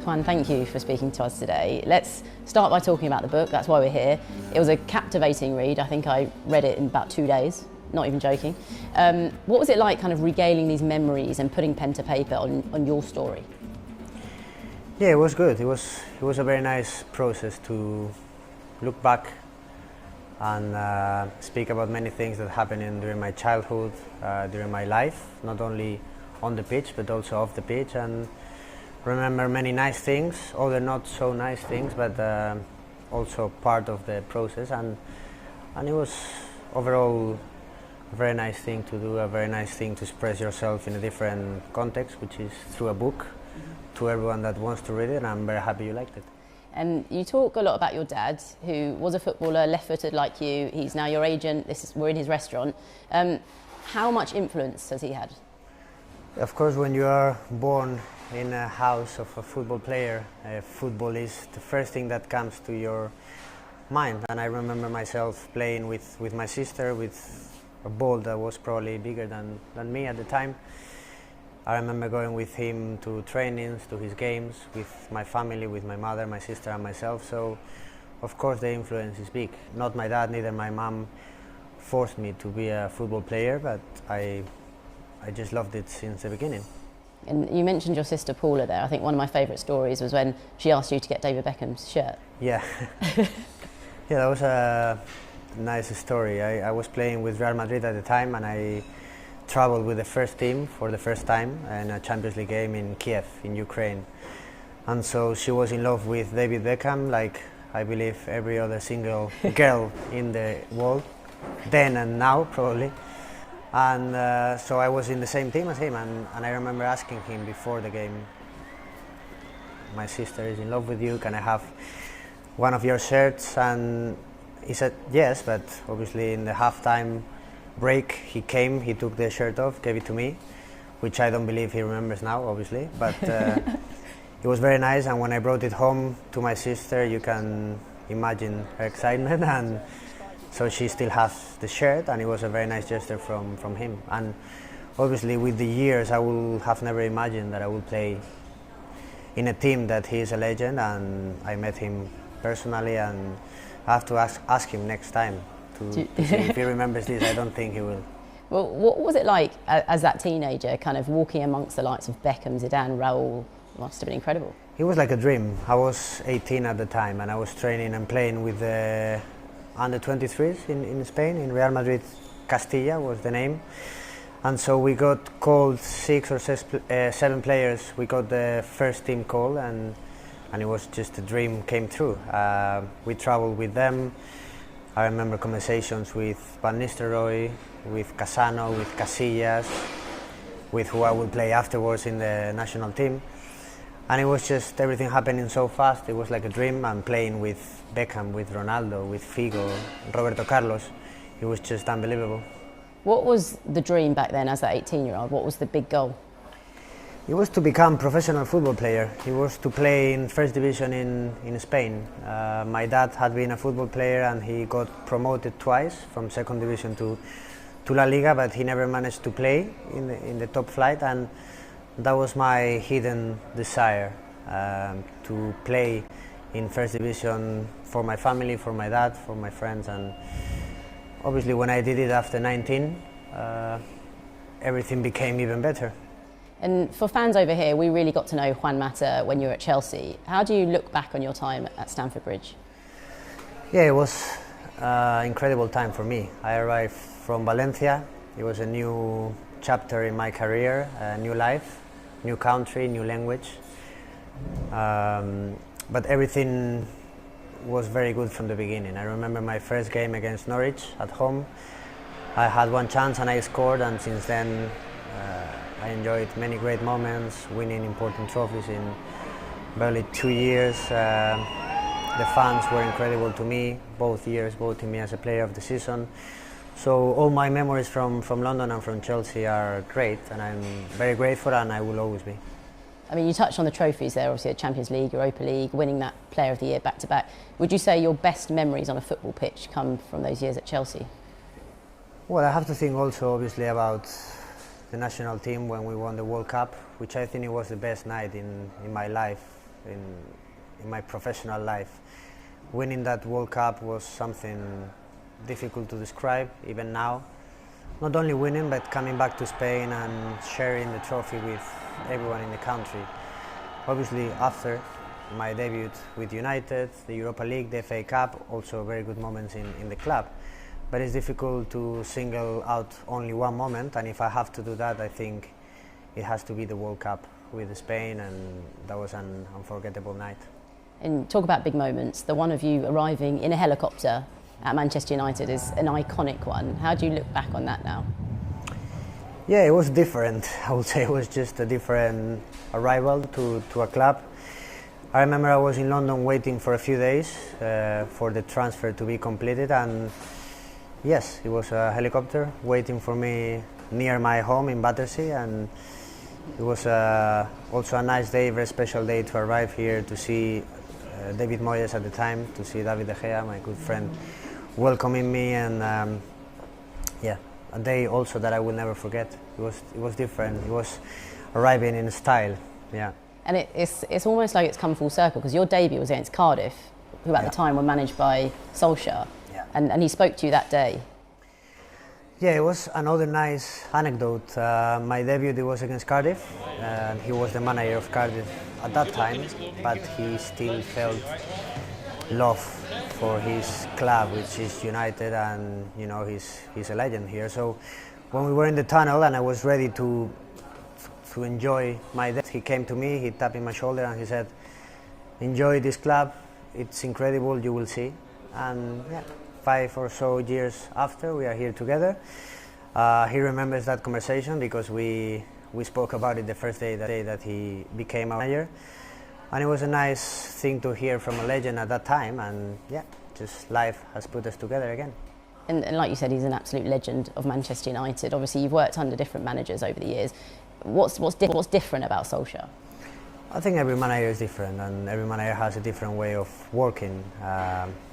Juan, thank you for speaking to us today. Let's start by talking about the book. That's why we're here. It was a captivating read. I think I read it in about 2 days, not even joking. What was it like kind of regaling these memories and putting pen to paper on your story? Yeah, it was good. It was a very nice process to look back and speak about many things that happened during my childhood, during my life, not only on the pitch but also off the pitch, and remember many nice things, other not so nice things, but also part of the process, and it was overall a very nice thing to do, a very nice thing to express yourself in a different context, which is through a book, to everyone that wants to read it, and I'm very happy you liked it. And you talk a lot about your dad, who was a footballer, left-footed like you. He's now your agent. We're in his restaurant. How much influence has he had? Of course, when you are born in a house of a football player, football is the first thing that comes to your mind. And I remember myself playing with my sister with a ball that was probably bigger than me at the time. I remember going with him to trainings, to his games, with my family, with my mother, my sister and myself. So, of course, the influence is big. Not my dad, neither my mom forced me to be a football player, but I just loved it since the beginning. And you mentioned your sister Paula there. I think one of my favourite stories was when she asked you to get David Beckham's shirt. Yeah. Yeah, that was a nice story. I was playing with Real Madrid at the time, and I traveled with the first team for the first time in a Champions League game in Kiev, in Ukraine. And so she was in love with David Beckham, like I believe every other single girl in the world, then and now probably. And so I was in the same team as him, and I remember asking him before the game, my sister is in love with you, can I have one of your shirts? And he said yes, but obviously in the halftime break he came, he took the shirt off, gave it to me, which I don't believe he remembers now, obviously, but it was very nice. And when I brought it home to my sister, you can imagine her excitement, and so she still has the shirt, and it was a very nice gesture from him. And obviously with the years I would have never imagined that I would play in a team that he is a legend, and I met him personally, and I have to ask him next time to see if he remembers this. I don't think he will. Well, what was it like as that teenager, kind of walking amongst the likes of Beckham, Zidane, Raúl? Must have been incredible. It was like a dream. I was 18 at the time, and I was training and playing with the under 23s in Spain, in Real Madrid. Castilla was the name, and so we got called 6 or 7 players. We got the first team call, and it was just a dream came true. We traveled with them. I remember conversations with Van Nistelrooy, with Casano, with Casillas, with who I would play afterwards in the national team. And it was just everything happening so fast. It was like a dream. And playing with Beckham, with Ronaldo, with Figo, Roberto Carlos, it was just unbelievable. What was the dream back then as that 18-year-old? What was the big goal? It was to become a professional football player. It was to play in first division in Spain. My dad had been a football player, and he got promoted twice from second division to La Liga, but he never managed to play in the top flight, and that was my hidden desire, to play in first division for my family, for my dad, for my friends. And obviously when I did it after 19, everything became even better. And for fans over here, we really got to know Juan Mata when you were at Chelsea. How do you look back on your time at Stamford Bridge? Yeah, it was an incredible time for me. I arrived from Valencia. It was a new chapter in my career, a new life, new country, new language. But everything was very good from the beginning. I remember my first game against Norwich at home. I had one chance and I scored, and since then I enjoyed many great moments, winning important trophies in barely 2 years. The fans were incredible to me, both years voting me as a player of the season. So all my memories from London and from Chelsea are great, and I'm very grateful, and I will always be. I mean, you touched on the trophies there, obviously, the Champions League, Europa League, winning that Player of the Year back-to-back. Would you say your best memories on a football pitch come from those years at Chelsea? Well, I have to think also, obviously, about the national team when we won the World Cup, which I think it was the best night in my life in my professional life. Winning that World Cup was something difficult to describe, even now. Not only winning, but coming back to Spain and sharing the trophy with everyone in the country. Obviously, after my debut with United, the Europa League, the FA Cup, also very good moments in the club. But it's difficult to single out only one moment, and if I have to do that, I think it has to be the World Cup with Spain, and that was an unforgettable night. And talk about big moments. The one of you arriving in a helicopter at Manchester United is an iconic one. How do you look back on that now? Yeah, it was different. I would say it was just a different arrival to a club. I remember I was in London waiting for a few days for the transfer to be completed, and yes, it was a helicopter waiting for me near my home in Battersea, and it was also a nice day, very special day to arrive here to see David Moyes at the time, to see David De Gea, my good friend, welcoming me, and yeah, a day also that I will never forget. It was different. It was arriving in style, yeah. And it's almost like it's come full circle, because your debut was against Cardiff, who at the time were managed by Solskjaer, and he spoke to you that day. Yeah, it was another nice anecdote. My debut was against Cardiff, and he was the manager of Cardiff at that time, but he still felt love for his club, which is United, and you know he's a legend here. So when we were in the tunnel and I was ready to enjoy my day, he came to me, he tapped my shoulder, and he said, "Enjoy this club. It's incredible. You will see." And yeah. 5 or so years after, we are here together. He remembers that conversation because we spoke about it the first day that he became our manager, and it was a nice thing to hear from a legend at that time. And yeah, just life has put us together again. And like you said, he's an absolute legend of Manchester United. Obviously, you've worked under different managers over the years. What's different about Solskjaer? I think every manager is different, and every manager has a different way of working.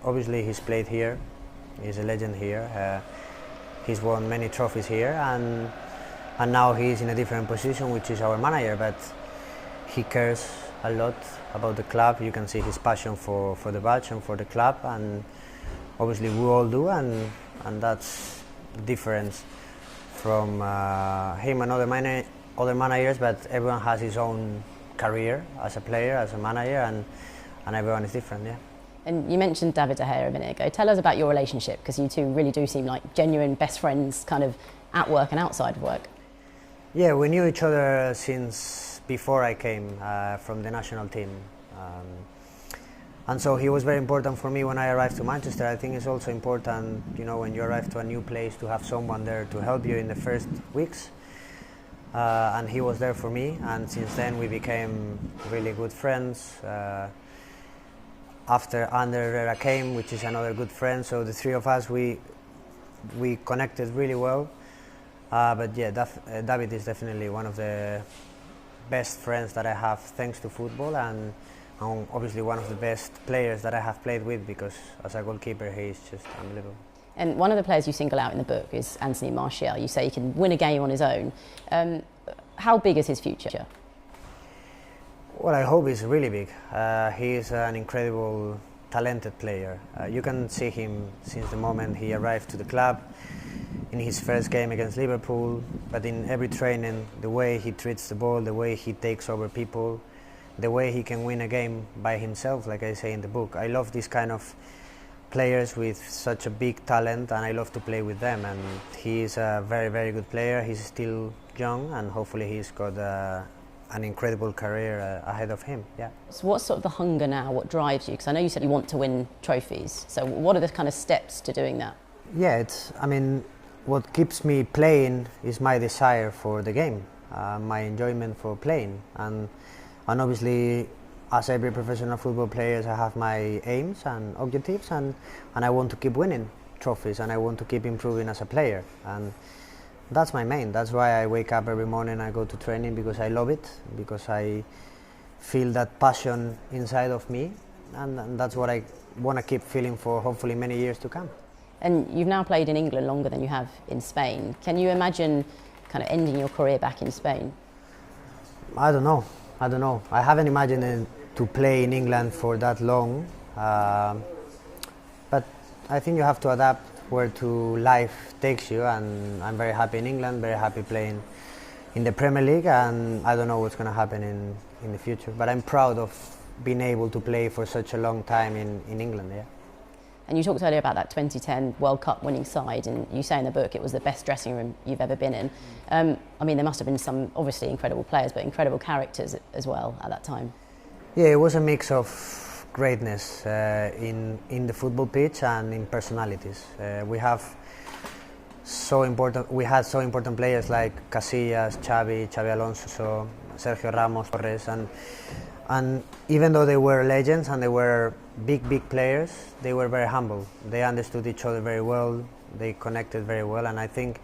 Obviously, he's played here. He's a legend here. He's won many trophies here, and now he's in a different position, which is our manager. But he cares a lot about the club. You can see his passion for the badge and for the club, and obviously we all do, and that's the difference from him and other managers. But everyone has his own career as a player, as a manager, and everyone is different. Yeah. And you mentioned David De Gea a minute ago. Tell us about your relationship, because you two really do seem like genuine best friends, kind of at work and outside of work. Yeah, we knew each other since before I came from the national team. And so he was very important for me when I arrived to Manchester. I think it's also important, you know, when you arrive to a new place, to have someone there to help you in the first weeks. And he was there for me, and since then we became really good friends. After Ander Herrera came, which is another good friend, so the three of us, we connected really well. But yeah, David is definitely one of the best friends that I have thanks to football, and obviously one of the best players that I have played with, because as a goalkeeper he is just unbelievable. And one of the players you single out in the book is Anthony Martial. You say he can win a game on his own. How big is his future? Well, I hope he's really big. He is an incredible, talented player. You can see him since the moment he arrived to the club, in his first game against Liverpool, but in every training, the way he treats the ball, the way he takes over people, the way he can win a game by himself, like I say in the book. I love this kind of players with such a big talent, and I love to play with them. And he is a very, very good player. He's still young, and hopefully he's got an incredible career ahead of him. Yeah. So what's sort of the hunger now? What drives you? Because I know you said you want to win trophies. So what are the kind of steps to doing that? Yeah, what keeps me playing is my desire for the game, my enjoyment for playing, and obviously, as every professional football player, I have my aims and objectives, and I want to keep winning trophies, and I want to keep improving as a player, and that's my main. That's why I wake up every morning, I go to training, because I love it, because I feel that passion inside of me, and that's what I want to keep feeling for hopefully many years to come. And you've now played in England longer than you have in Spain. Can you imagine kind of ending your career back in Spain? I don't know. I haven't imagined to play in England for that long. But I think you have to adapt where to life takes you, and I'm very happy in England, very happy playing in the Premier League, and I don't know what's going to happen in the future. But I'm proud of being able to play for such a long time in England. Yeah. And you talked earlier about that 2010 World Cup winning side, and you say in the book it was the best dressing room you've ever been in. I mean, there must have been some obviously incredible players, but incredible characters as well at that time. Yeah, it was a mix of greatness in the football pitch and in personalities. We had so important players like Casillas, Xavi Alonso, Sergio Ramos, Torres, and even though they were legends and they were big players, they were very humble. They understood each other very well, they connected very well, and I think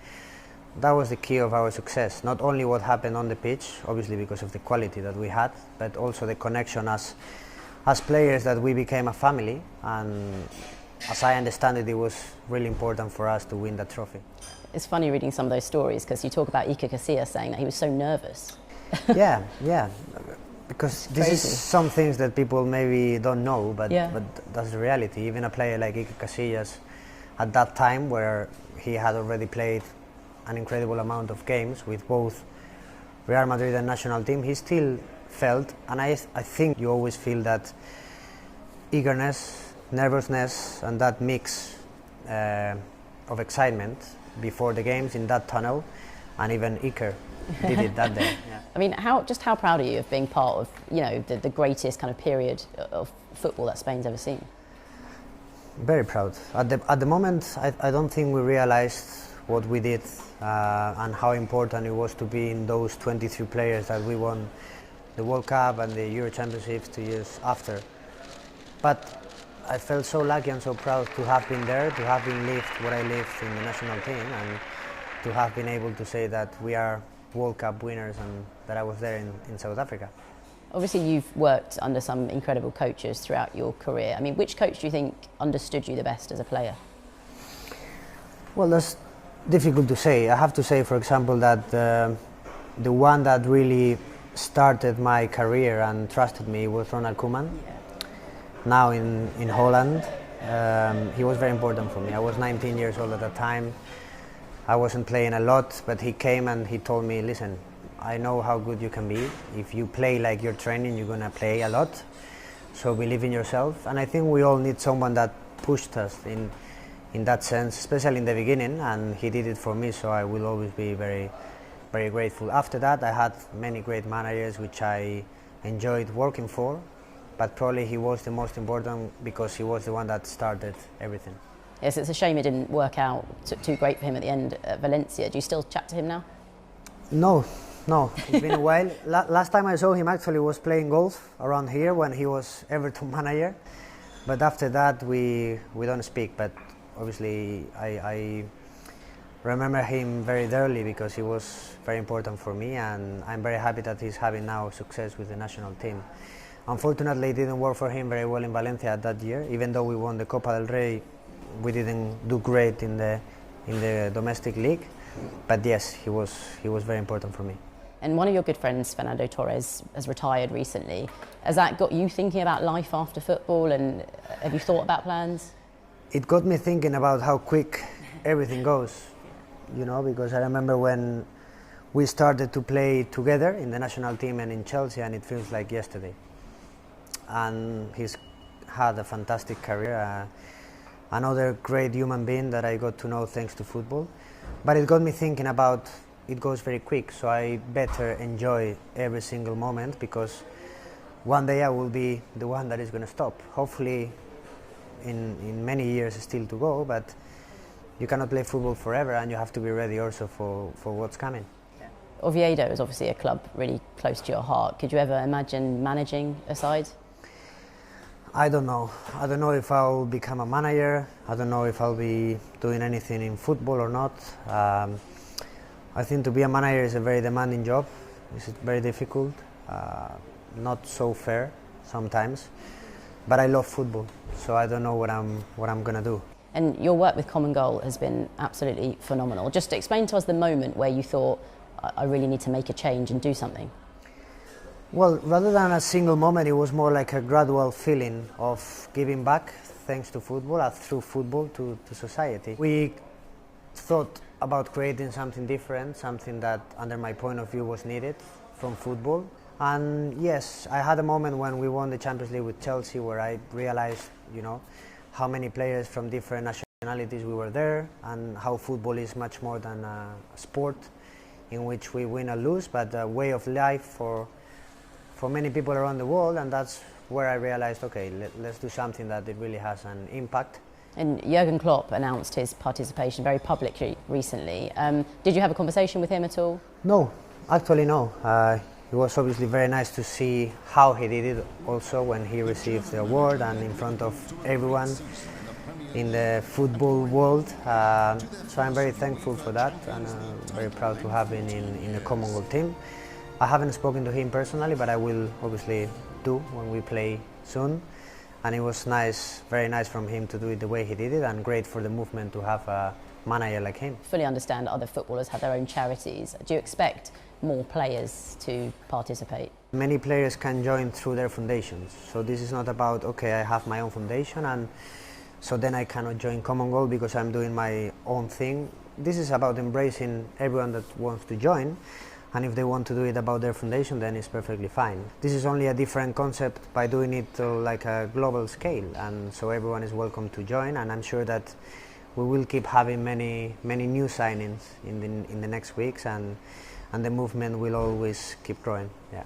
that was the key of our success. Not only what happened on the pitch, obviously because of the quality that we had, but also the connection as players, that we became a family, and as I understand it, it was really important for us to win that trophy. It's funny reading some of those stories, because you talk about Iker Casillas saying that he was so nervous. yeah, because this is some things that people maybe don't know, but that's the reality. Even a player like Iker Casillas, at that time where he had already played an incredible amount of games with both Real Madrid and national team, he still felt, and I think you always feel that eagerness, nervousness, and that mix of excitement before the games in that tunnel, and even Iker did it that day. Yeah. I mean, how proud are you of being part of, you know, the greatest kind of period of football that Spain's ever seen? Very proud. At the moment, I don't think we realized what we did and how important it was to be in those 23 players that we won the World Cup and the Euro Championships 2 years after. But I felt so lucky and so proud to have been there, to have been lived what I lived in the national team, and to have been able to say that we are World Cup winners and that I was there in South Africa. Obviously, you've worked under some incredible coaches throughout your career. I mean, which coach do you think understood you the best as a player? Well, that's difficult to say. I have to say, for example, that the one that really started my career and trusted me was Ronald Koeman. Yeah. Now in Holland, he was very important for me. I was 19 years old at that time. I wasn't playing a lot, but he came and he told me, listen, I know how good you can be. If you play like you're training, you're going to play a lot. So believe in yourself. And I think we all need someone that pushed us in that sense, especially in the beginning, and he did it for me, so I will always be very, very grateful. After that, I had many great managers which I enjoyed working for, but probably he was the most important because he was the one that started everything. Yes, it's a shame it didn't work out too great for him at the end at Valencia. Do you still chat to him now? No, it's been a while. Last time I saw him actually was playing golf around here when he was Everton manager, but after that we don't speak, but obviously I remember him very dearly because he was very important for me, and I'm very happy that he's having now success with the national team. Unfortunately, it didn't work for him very well in Valencia that year. Even though we won the Copa del Rey, we didn't do great in the domestic league. But yes, he was very important for me. And one of your good friends, Fernando Torres, has retired recently. Has that got you thinking about life after football, and have you thought about plans? It got me thinking about how quick everything goes, you know, because I remember when we started to play together in the national team and in Chelsea, and it feels like yesterday. And he's had a fantastic career, another great human being that I got to know thanks to football. But it got me thinking about it goes very quick, so I better enjoy every single moment, because one day I will be the one that is going to stop. Hopefully in many years still to go, but you cannot play football forever, and you have to be ready also for what's coming. Yeah. Oviedo is obviously a club really close to your heart. Could you ever imagine managing a side? I don't know. I don't know if I'll become a manager. I don't know if I'll be doing anything in football or not. I think to be a manager is a very demanding job. It's very difficult, not so fair sometimes. But I love football, so I don't know what I'm gonna do. And your work with Common Goal has been absolutely phenomenal. Just explain to us the moment where you thought, I really need to make a change and do something. Well, rather than a single moment, it was more like a gradual feeling of giving back thanks to football and through football to society. We thought about creating something different, something that, under my point of view, was needed from football. And yes, I had a moment when we won the Champions League with Chelsea where I realized, how many players from different nationalities we were there, and how football is much more than a sport in which we win or lose, but a way of life for many people around the world. And that's where I realized, okay, let's do something that it really has an impact. And Jurgen Klopp announced his participation very publicly recently. Did you have a conversation with him at all? No, actually no. It was obviously very nice to see how he did it also when he received the award and in front of everyone in the football world. So I'm very thankful for that, and very proud to have him in the Common Goal team. I haven't spoken to him personally, but I will obviously do when we play soon. And it was nice, very nice from him to do it the way he did it, and great for the movement to have a manager like him. Fully understand other footballers have their own charities. Do you expect more players to participate? Many players can join through their foundations. So this is not about, okay, I have my own foundation and so then I cannot join Common Goal because I'm doing my own thing. This is about embracing everyone that wants to join, and if they want to do it about their foundation, then it's perfectly fine. This is only a different concept by doing it to like a global scale, and so everyone is welcome to join, and I'm sure that we will keep having many new signings in the next weeks, and the movement will always keep growing. Yeah.